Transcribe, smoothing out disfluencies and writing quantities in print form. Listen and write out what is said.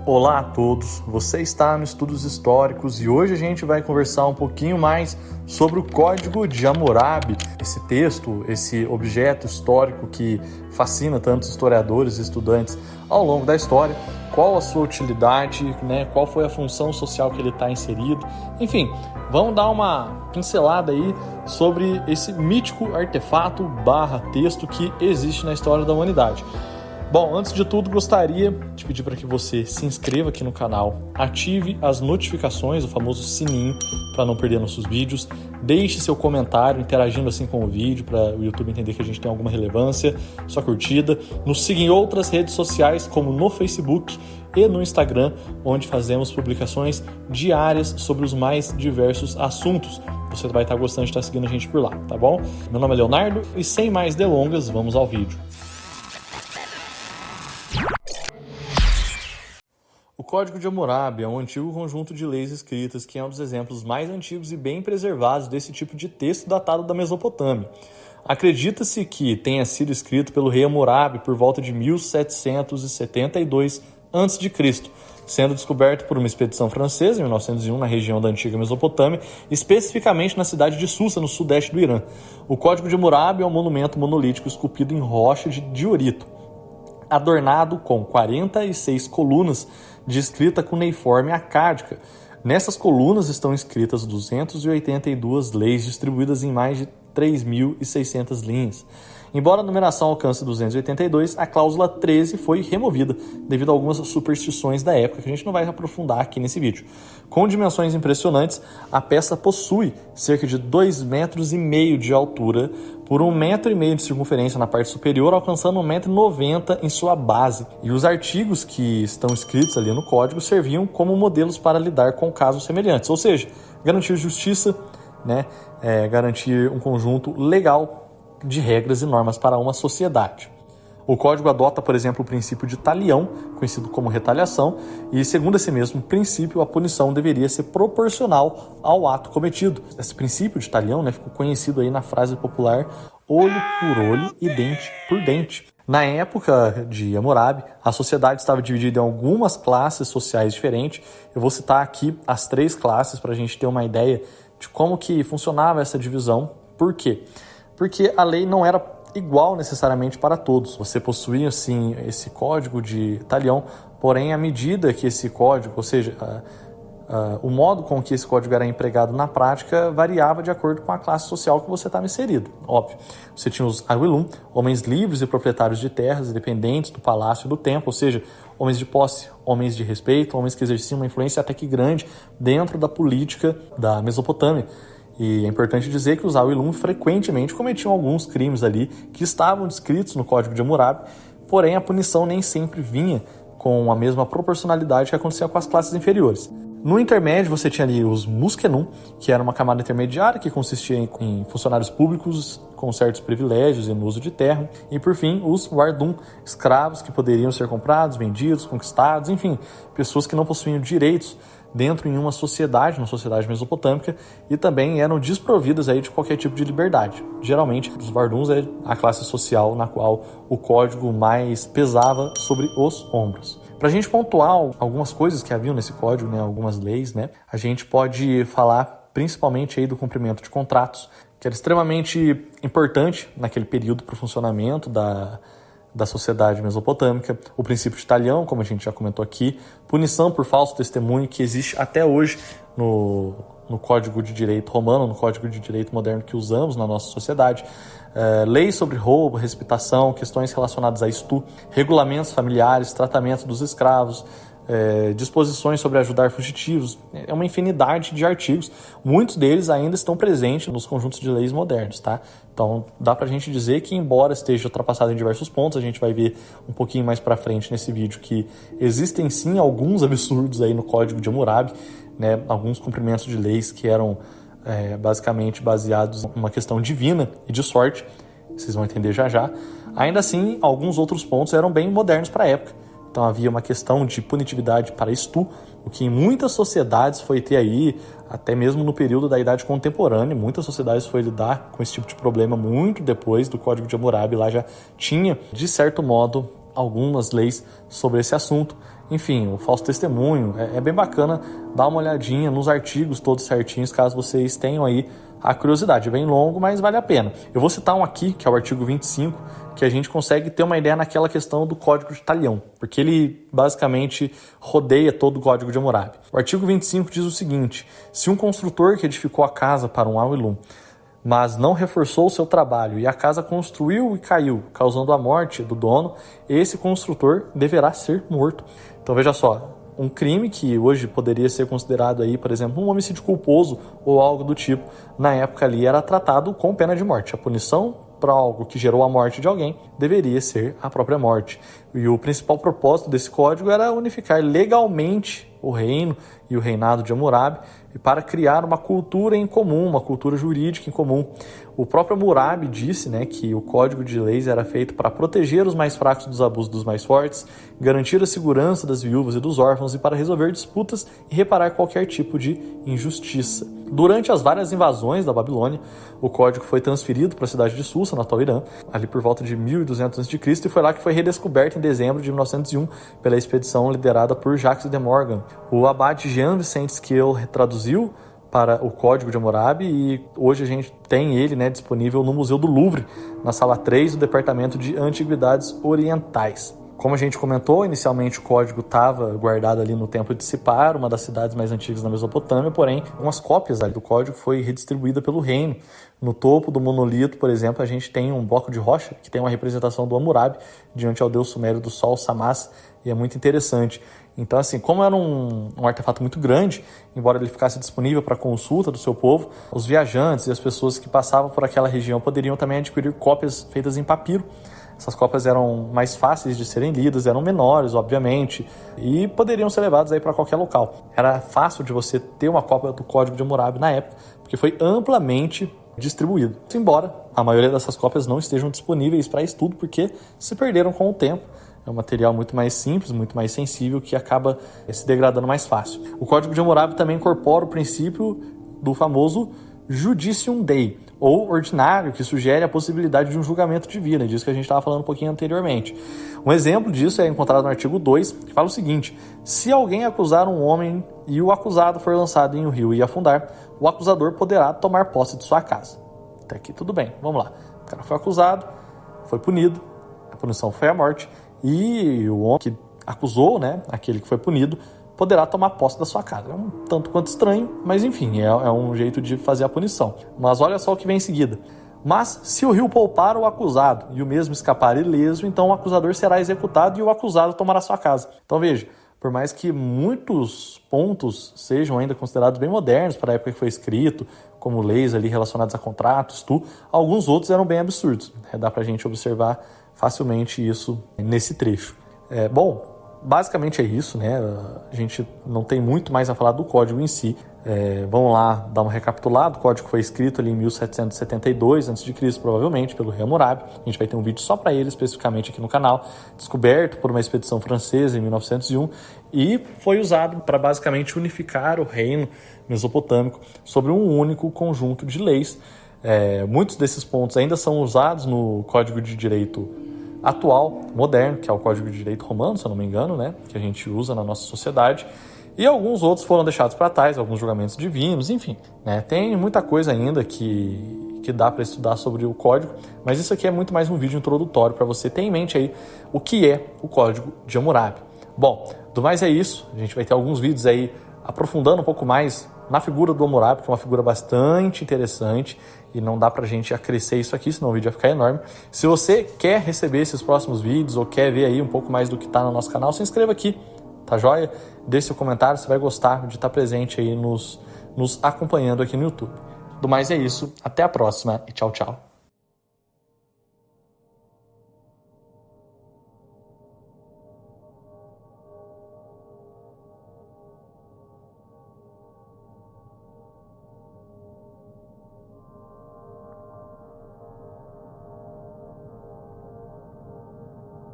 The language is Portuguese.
Olá a todos, você está no Estudos Históricos e hoje a gente vai conversar um pouquinho mais sobre o Código de Hammurabi, esse texto, esse objeto histórico que fascina tantos historiadores e estudantes ao longo da história, qual a sua utilidade, qual foi a função social que ele está inserido, enfim, vamos dar uma pincelada aí sobre esse mítico artefato / texto que existe na história da humanidade. Bom, antes de tudo, gostaria de pedir para que você se inscreva aqui no canal, ative as notificações, o famoso sininho, para não perder nossos vídeos, deixe seu comentário interagindo assim com o vídeo, para o YouTube entender que a gente tem alguma relevância, sua curtida. Nos siga em outras redes sociais, como no Facebook e no Instagram, onde fazemos publicações diárias sobre os mais diversos assuntos. Você vai estar gostando de estar seguindo a gente por lá, tá bom? Meu nome é Leonardo e sem mais delongas, vamos ao vídeo. O Código de Hammurabi é um antigo conjunto de leis escritas que é um dos exemplos mais antigos e bem preservados desse tipo de texto datado da Mesopotâmia. Acredita-se que tenha sido escrito pelo rei Hammurabi por volta de 1772 a.C., sendo descoberto por uma expedição francesa em 1901 na região da antiga Mesopotâmia, especificamente na cidade de Susa, no sudeste do Irã. O Código de Hammurabi é um monumento monolítico esculpido em rocha de diorito, adornado com 46 colunas de escrita cuneiforme acádica. Nessas colunas estão escritas 282 leis distribuídas em mais de 3.600 linhas. Embora a numeração alcance 282, a cláusula 13 foi removida devido a algumas superstições da época, que a gente não vai aprofundar aqui nesse vídeo. Com dimensões impressionantes, a peça possui cerca de 2,5 metros de altura por 1,5 metro de circunferência na parte superior, alcançando 1,90 m em sua base. E os artigos que estão escritos ali no código serviam como modelos para lidar com casos semelhantes, ou seja, garantir justiça, garantir um conjunto legal de regras e normas para uma sociedade. O código adota, por exemplo, o princípio de talião, conhecido como retaliação, e segundo esse mesmo princípio, a punição deveria ser proporcional ao ato cometido. Esse princípio de talião ficou conhecido aí na frase popular olho por olho e dente por dente. Na época de Hammurabi, a sociedade estava dividida em algumas classes sociais diferentes. Eu vou citar aqui as 3 classes para a gente ter uma ideia de como que funcionava essa divisão. Por quê? Porque a lei não era igual necessariamente para todos. Você possuía, sim, esse código de talião, porém, à medida que esse código, ou seja, o modo com que esse código era empregado na prática, variava de acordo com a classe social que você estava inserido. Óbvio, você tinha os Awilum, homens livres e proprietários de terras, dependentes do palácio e do templo, ou seja, homens de posse, homens de respeito, homens que exerciam uma influência até que grande dentro da política da Mesopotâmia. E é importante dizer que os Awilum frequentemente cometiam alguns crimes ali que estavam descritos no Código de Hammurabi, porém a punição nem sempre vinha com a mesma proporcionalidade que acontecia com as classes inferiores. No intermédio você tinha ali os Muskenum, que era uma camada intermediária que consistia em funcionários públicos com certos privilégios e no uso de terra, e por fim os Wardum, escravos que poderiam ser comprados, vendidos, conquistados, enfim, pessoas que não possuíam direitos dentro em uma sociedade mesopotâmica e também eram desprovidas aí de qualquer tipo de liberdade. Geralmente, os Varduns é a classe social na qual o código mais pesava sobre os ombros. Para a gente pontuar algumas coisas que haviam nesse código, algumas leis, a gente pode falar principalmente aí do cumprimento de contratos, que era extremamente importante naquele período para o funcionamento da sociedade mesopotâmica, o princípio de talião, como a gente já comentou aqui, punição por falso testemunho, que existe até hoje no Código de Direito Romano, no Código de Direito Moderno que usamos na nossa sociedade, leis sobre roubo, receptação, questões relacionadas a estu, regulamentos familiares, tratamento dos escravos, disposições sobre ajudar fugitivos, é uma infinidade de artigos, muitos deles ainda estão presentes nos conjuntos de leis modernos, tá? Então dá pra gente dizer que, embora esteja ultrapassado em diversos pontos, a gente vai ver um pouquinho mais pra frente nesse vídeo que existem sim alguns absurdos aí no Código de Hammurabi, alguns cumprimentos de leis que eram basicamente baseados em uma questão divina e de sorte, vocês vão entender já já. Ainda assim, alguns outros pontos eram bem modernos para a época. Então havia uma questão de punitividade para estu, o que em muitas sociedades foi ter aí, até mesmo no período da Idade Contemporânea, muitas sociedades foi lidar com esse tipo de problema muito depois do Código de Hammurabi. Lá já tinha, de certo modo, algumas leis sobre esse assunto. Enfim, o falso testemunho é bem bacana dar uma olhadinha nos artigos todos certinhos, caso vocês tenham aí a curiosidade. É bem longo, mas vale a pena. Eu vou citar um aqui, que é o artigo 25, que a gente consegue ter uma ideia naquela questão do Código de Talião, porque ele basicamente rodeia todo o Código de Hammurabi. O artigo 25 diz o seguinte: se um construtor que edificou a casa para um Awilum, mas não reforçou o seu trabalho e a casa construiu e caiu, causando a morte do dono, esse construtor deverá ser morto. Então veja só, um crime que hoje poderia ser considerado aí, por exemplo, um homicídio culposo ou algo do tipo, na época ali era tratado com pena de morte. A punição para algo que gerou a morte de alguém deveria ser a própria morte. E o principal propósito desse código era unificar legalmente o reino e o reinado de Hammurabi e para criar uma cultura em comum, uma cultura jurídica em comum. O próprio Hammurabi disse, que o código de leis era feito para proteger os mais fracos dos abusos dos mais fortes, garantir a segurança das viúvas e dos órfãos e para resolver disputas e reparar qualquer tipo de injustiça. Durante as várias invasões da Babilônia, o código foi transferido para a cidade de Susa, no atual Irã, ali por volta de 1200 a.C., e foi lá que foi redescoberto em dezembro de 1901 pela expedição liderada por Jacques de Morgan. O abade Jean Vicente Skill traduziu para o Código de Hammurabi e hoje a gente tem ele disponível no Museu do Louvre, na sala 3 do Departamento de Antiguidades Orientais. Como a gente comentou, inicialmente o código estava guardado ali no Templo de Sipar, uma das cidades mais antigas da Mesopotâmia, porém, umas cópias ali do código foi redistribuída pelo reino. No topo do monolito, por exemplo, a gente tem um bloco de rocha que tem uma representação do Hammurabi diante ao deus sumério do sol, Samas, e é muito interessante. Então, assim, como era um artefato muito grande, embora ele ficasse disponível para consulta do seu povo, os viajantes e as pessoas que passavam por aquela região poderiam também adquirir cópias feitas em papiro. Essas cópias eram mais fáceis de serem lidas, eram menores, obviamente, e poderiam ser levadas aí para qualquer local. Era fácil de você ter uma cópia do Código de Hammurabi na época, porque foi amplamente distribuído. Embora a maioria dessas cópias não estejam disponíveis para estudo, porque se perderam com o tempo. É um material muito mais simples, muito mais sensível, que acaba se degradando mais fácil. O Código de Hammurabi também incorpora o princípio do famoso Judicium Dei, ou ordinário, que sugere a possibilidade de um julgamento divino, é disso que a gente estava falando um pouquinho anteriormente. Um exemplo disso é encontrado no artigo 2, que fala o seguinte: se alguém acusar um homem e o acusado for lançado em um rio e afundar, o acusador poderá tomar posse de sua casa. Até aqui tudo bem, vamos lá. O cara foi acusado, foi punido, a punição foi a morte, e o homem que acusou, aquele que foi punido, poderá tomar posse da sua casa. É um tanto quanto estranho, mas enfim, é um jeito de fazer a punição. Mas olha só o que vem em seguida. Mas se o rio poupar o acusado e o mesmo escapar ileso, então o acusador será executado e o acusado tomará sua casa. Então veja, por mais que muitos pontos sejam ainda considerados bem modernos para a época que foi escrito, como leis ali relacionadas a contratos, alguns outros eram bem absurdos. Dá pra gente observar facilmente isso nesse trecho. Bom, basicamente é isso, A gente não tem muito mais a falar do código em si. Vamos lá dar uma recapitulada. O código foi escrito ali em 1772 a.C., provavelmente, pelo rei Hammurabi. A gente vai ter um vídeo só para ele, especificamente aqui no canal. Descoberto por uma expedição francesa em 1901 e foi usado para basicamente unificar o reino mesopotâmico sobre um único conjunto de leis. Muitos desses pontos ainda são usados no Código de Direito atual, moderno, que é o Código de Direito Romano, se eu não me engano, que a gente usa na nossa sociedade. E alguns outros foram deixados para trás, alguns julgamentos divinos, enfim. Tem muita coisa ainda que dá para estudar sobre o código, mas isso aqui é muito mais um vídeo introdutório para você ter em mente aí o que é o Código de Hammurabi. Bom, do mais é isso. A gente vai ter alguns vídeos aí aprofundando um pouco mais na figura do Hammurabi, que é uma figura bastante interessante e não dá pra gente acrescer isso aqui, senão o vídeo vai ficar enorme. Se você quer receber esses próximos vídeos ou quer ver aí um pouco mais do que tá no nosso canal, se inscreva aqui, tá joia? Deixe seu comentário, você vai gostar de estar presente aí nos acompanhando aqui no YouTube. Do mais é isso, até a próxima e tchau, tchau.